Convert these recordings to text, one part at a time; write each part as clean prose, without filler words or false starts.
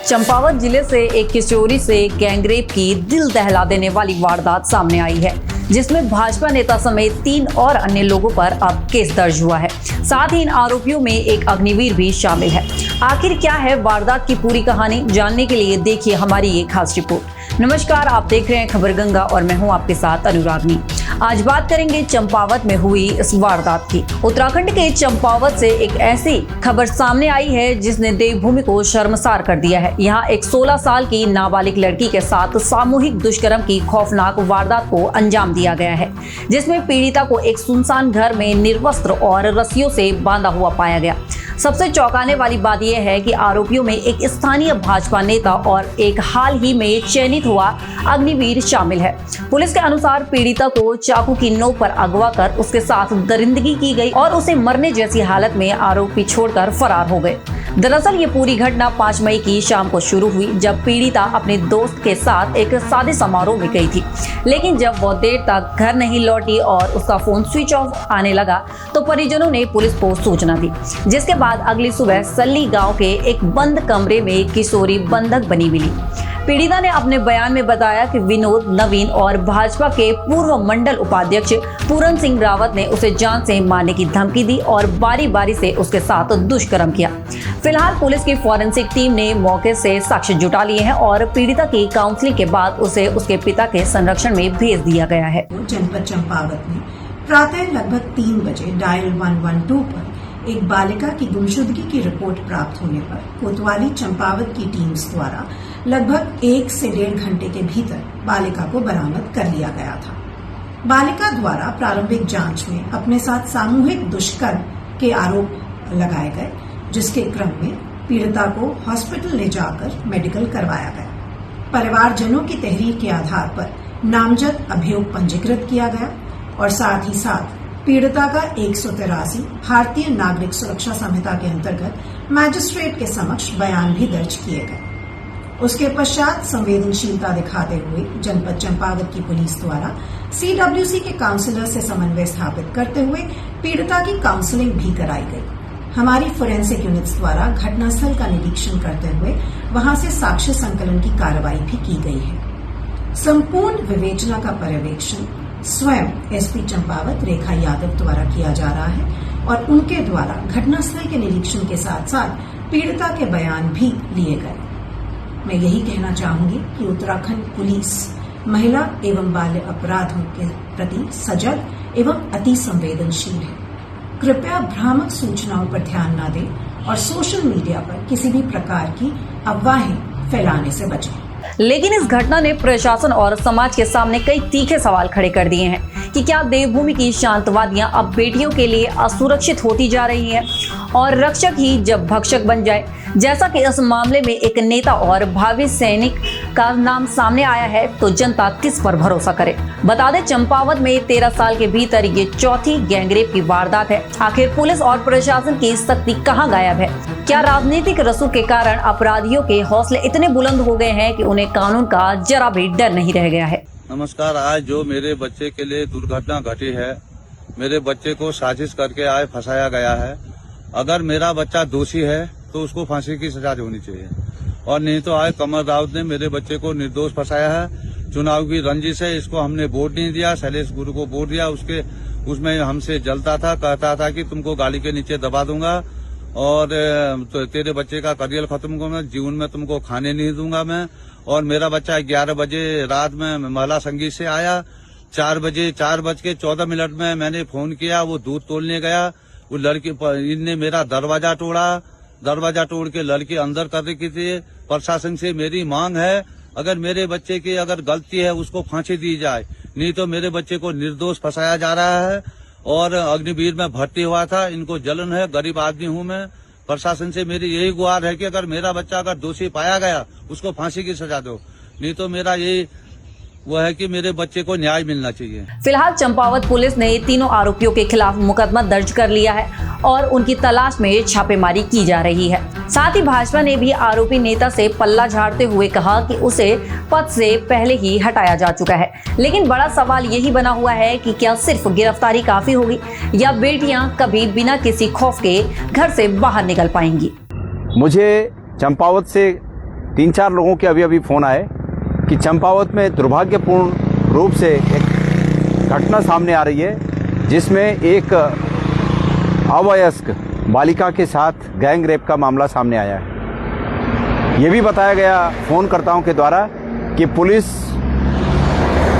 चंपावत जिले से एक किशोरी से गैंगरेप की दिल दहला देने वाली वारदात सामने आई है, जिसमें भाजपा नेता समेत 3 और अन्य लोगों पर अब केस दर्ज हुआ है। साथ ही इन आरोपियों में एक अग्निवीर भी शामिल है। आखिर क्या है वारदात की पूरी कहानी, जानने के लिए देखिए हमारी ये खास रिपोर्ट। नमस्कार, आप देख रहे हैं खबर गंगा और मैं हूं आपके साथ अनुरागनी। आज बात करेंगे चंपावत में हुई इस वारदात की। उत्तराखंड के चंपावत से एक ऐसी खबर सामने आई है जिसने देवभूमि को शर्मसार कर दिया है। यहाँ एक 16 साल की नाबालिग लड़की के साथ सामूहिक दुष्कर्म की खौफनाक वारदात को अंजाम दिया गया है, जिसमें पीड़िता को एक सुनसान घर में निर्वस्त्र और रस्सियों से बांधा हुआ पाया गया। सबसे चौंकाने वाली बात यह है कि आरोपियों में एक स्थानीय भाजपा नेता और एक हाल ही में चयनित हुआ अग्निवीर शामिल है। पुलिस के अनुसार पीड़िता को चाकू की नोक पर अगवा कर उसके साथ दरिंदगी की गई और उसे मरने जैसी हालत में आरोपी छोड़कर फरार हो गए। दरअसल ये पूरी घटना 5 मई की शाम को शुरू हुई, जब पीड़िता अपने दोस्त के साथ एक शादी समारोह में गई थी। लेकिन जब वह देर तक घर नहीं लौटी और उसका फोन स्विच ऑफ आने लगा तो परिजनों ने पुलिस को सूचना दी, जिसके बाद अगली सुबह सल्ली गांव के एक बंद कमरे में किशोरी बंधक बनी मिली। पीड़िता ने अपने बयान में बताया कि विनोद, नवीन और भाजपा के पूर्व मंडल उपाध्यक्ष पूरन सिंह रावत ने उसे जान से मारने की धमकी दी और बारी बारी से उसके साथ दुष्कर्म किया। फिलहाल पुलिस की फॉरेंसिक टीम ने मौके से साक्ष्य जुटा लिए हैं और पीड़िता की काउंसलिंग के बाद उसे उसके पिता के संरक्षण में भेज दिया गया है। जनपद चंपावत में प्रातः लगभग 3 बजे डायल 112 पर एक बालिका की गुमशुदगी की रिपोर्ट प्राप्त होने पर कोतवाली चंपावत की टीम द्वारा लगभग 1 से 1.5 घंटे के भीतर बालिका को बरामद कर लिया गया था। बालिका द्वारा प्रारंभिक जांच में अपने साथ सामूहिक दुष्कर्म के आरोप लगाए गए, जिसके क्रम में पीड़िता को हॉस्पिटल ले जाकर मेडिकल करवाया गया। परिवारजनों की तहरीर के आधार पर नामजद अभियोग पंजीकृत किया गया और साथ ही साथ पीड़िता का 183 भारतीय नागरिक सुरक्षा संहिता के अंतर्गत मैजिस्ट्रेट के समक्ष बयान भी दर्ज किए गए। उसके पश्चात संवेदनशीलता दिखाते हुए जनपद चंपावत की पुलिस द्वारा CWC के काउंसलर से समन्वय स्थापित करते हुए पीड़िता की काउंसलिंग भी कराई गई। हमारी फोरेंसिक यूनिट्स द्वारा घटनास्थल का निरीक्षण करते हुए वहां से साक्ष्य संकलन की कार्रवाई भी की गई है। संपूर्ण विवेचना का पर्यवेक्षण स्वयं SP चंपावत रेखा यादव द्वारा किया जा रहा है और उनके द्वारा घटनास्थल के निरीक्षण के साथ साथ पीड़िता के बयान भी लिए गए। मैं यही कहना चाहूंगी कि उत्तराखंड पुलिस महिला एवं बाल्य अपराधों के प्रति सजग एवं अति संवेदनशील है। कृपया भ्रामक सूचनाओं पर ध्यान न दें और सोशल मीडिया पर किसी भी प्रकार की अफवाहें फैलाने से बचें। लेकिन इस घटना ने प्रशासन और समाज के सामने कई तीखे सवाल खड़े कर दिए हैं कि क्या देवभूमि की शांतवादियां अब बेटियों के लिए असुरक्षित होती जा रही हैं और रक्षक ही जब भक्षक बन जाए, जैसा कि इस मामले में एक नेता और भावी सैनिक का नाम सामने आया है, तो जनता किस पर भरोसा करे। बता दें, चंपावत में 13 साल के भीतर ये चौथी गैंगरेप की वारदात है। आखिर पुलिस और प्रशासन की सख्ती कहां गायब है? क्या राजनीतिक रसूख के कारण अपराधियों के हौसले इतने बुलंद हो गए हैं कि उन्हें कानून का जरा भी डर नहीं रह गया है? नमस्कार। आज जो मेरे बच्चे के लिए दुर्घटना घटी है, मेरे बच्चे को साजिश करके आज फंसाया गया है। अगर मेरा बच्चा दोषी है तो उसको फांसी की सजा होनी चाहिए और नहीं तो आज कमर राउत ने मेरे बच्चे को निर्दोष फंसाया है। चुनाव की रंजिश है, इसको हमने वोट नहीं दिया, शैलेश गुरु को वोट दिया। उसमें हमसे जलता था, कहता था कि तुमको गाड़ी के नीचे दबा दूंगा और तो तेरे बच्चे का करियर खत्म करूंगा, जीवन में तुमको खाने नहीं दूंगा मैं। और मेरा बच्चा 11 बजे रात में महिला संगीत से आया। 4:14 में मैंने फोन किया, वो दूध तोड़ने गया। वो लड़की इनने मेरा दरवाजा तोड़ के लड़की अंदर कर रखी थी। प्रशासन से मेरी मांग है, अगर मेरे बच्चे की अगर गलती है उसको फांसी दी जाए, नहीं तो मेरे बच्चे को निर्दोष फंसाया जा रहा है। और अग्निवीर में भर्ती हुआ था, इनको जलन है, गरीब आदमी हूँ मैं। प्रशासन से मेरी यही गुहार है कि अगर मेरा बच्चा अगर दोषी पाया गया उसको फांसी की सजा दो, नहीं तो मेरा यही वो है कि मेरे बच्चे को न्याय मिलना चाहिए। फिलहाल चंपावत पुलिस ने तीनों आरोपियों के खिलाफ मुकदमा दर्ज कर लिया है और उनकी तलाश में छापेमारी की जा रही है। साथ ही भाजपा ने भी आरोपी नेता से पल्ला झाड़ते हुए कहा कि उसे पद से पहले ही हटाया जा चुका है। लेकिन बड़ा सवाल यही बना हुआ है कि क्या सिर्फ गिरफ्तारी काफी होगी या बेटियां कभी बिना किसी खौफ के घर से बाहर निकल पाएंगी? मुझे चंपावत से 3-4 लोगों के अभी फ़ोन आए कि चंपावत में दुर्भाग्यपूर्ण रूप से एक घटना सामने आ रही है, जिसमें एक अवयस्क बालिका के साथ गैंग रेप का मामला सामने आया है। ये भी बताया गया फ़ोनकर्ताओं के द्वारा कि पुलिस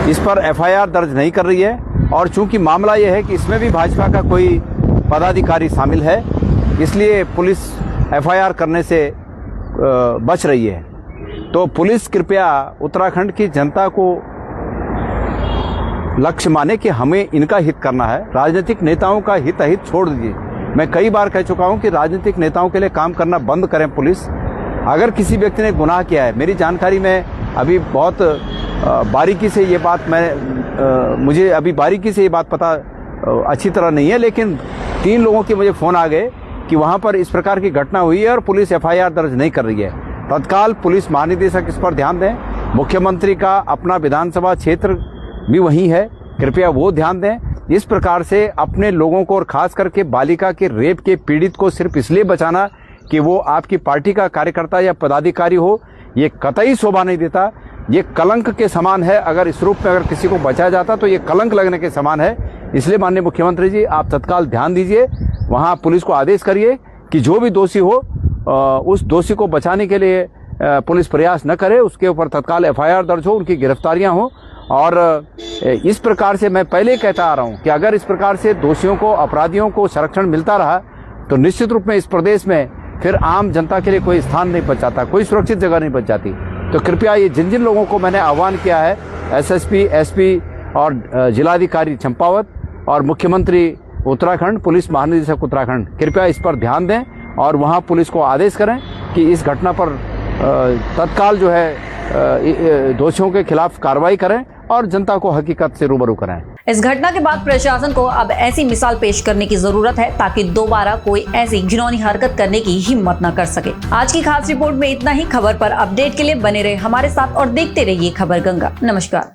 इस पर एफआईआर दर्ज नहीं कर रही है, और चूंकि मामला ये है कि इसमें भी भाजपा का कोई पदाधिकारी शामिल है, इसलिए पुलिस एफआईआर करने से बच रही है। तो पुलिस कृपया उत्तराखंड की जनता को लक्ष्य माने कि हमें इनका हित करना है, राजनीतिक नेताओं का हित छोड़ दीजिए। मैं कई बार कह चुका हूं कि राजनीतिक नेताओं के लिए काम करना बंद करें। पुलिस अगर किसी व्यक्ति ने गुनाह किया है, मेरी जानकारी में अभी बहुत बारीकी से ये बात मुझे अभी बारीकी से ये बात पता अच्छी तरह नहीं है, लेकिन 3 लोगों के मुझे फ़ोन आ गए कि वहाँ पर इस प्रकार की घटना हुई है और पुलिस एफआईआर दर्ज नहीं कर रही है। तत्काल पुलिस महानिदेशक इस पर ध्यान दें। मुख्यमंत्री का अपना विधानसभा क्षेत्र भी वहीं है, कृपया वो ध्यान दें। इस प्रकार से अपने लोगों को और खास करके बालिका के रेप के पीड़ित को सिर्फ इसलिए बचाना कि वो आपकी पार्टी का कार्यकर्ता या पदाधिकारी हो, ये कतई शोभा नहीं देता। ये कलंक के समान है। अगर इस रूप में अगर किसी को बचाया जाता तो ये कलंक लगने के समान है। इसलिए माननीय मुख्यमंत्री जी, आप तत्काल ध्यान दीजिए, वहाँ पुलिस को आदेश करिए कि जो भी दोषी हो उस दोषी को बचाने के लिए पुलिस प्रयास न करे, उसके ऊपर तत्काल एफआईआर दर्ज हो, उनकी गिरफ्तारियां हो। और इस प्रकार से मैं पहले कहता आ रहा हूं कि अगर इस प्रकार से दोषियों को, अपराधियों को संरक्षण मिलता रहा तो निश्चित रूप में इस प्रदेश में फिर आम जनता के लिए कोई स्थान नहीं बच जाता, कोई सुरक्षित जगह नहीं बच जाती। तो कृपया ये जिन जिन लोगों को मैंने आह्वान किया है, एसएसपी, एसपी और जिलाधिकारी चंपावत और मुख्यमंत्री उत्तराखंड, पुलिस महानिदेशक उत्तराखंड, कृपया इस पर ध्यान दें और वहाँ पुलिस को आदेश करें कि इस घटना पर तत्काल जो है दोषियों के खिलाफ कार्रवाई करें और जनता को हकीकत से रूबरू कराएं। इस घटना के बाद प्रशासन को अब ऐसी मिसाल पेश करने की जरूरत है ताकि दोबारा कोई ऐसी घिनौनी हरकत करने की हिम्मत न कर सके। आज की खास रिपोर्ट में इतना ही। खबर पर अपडेट के लिए बने रहे हमारे साथ और देखते रहिए खबर गंगा। नमस्कार।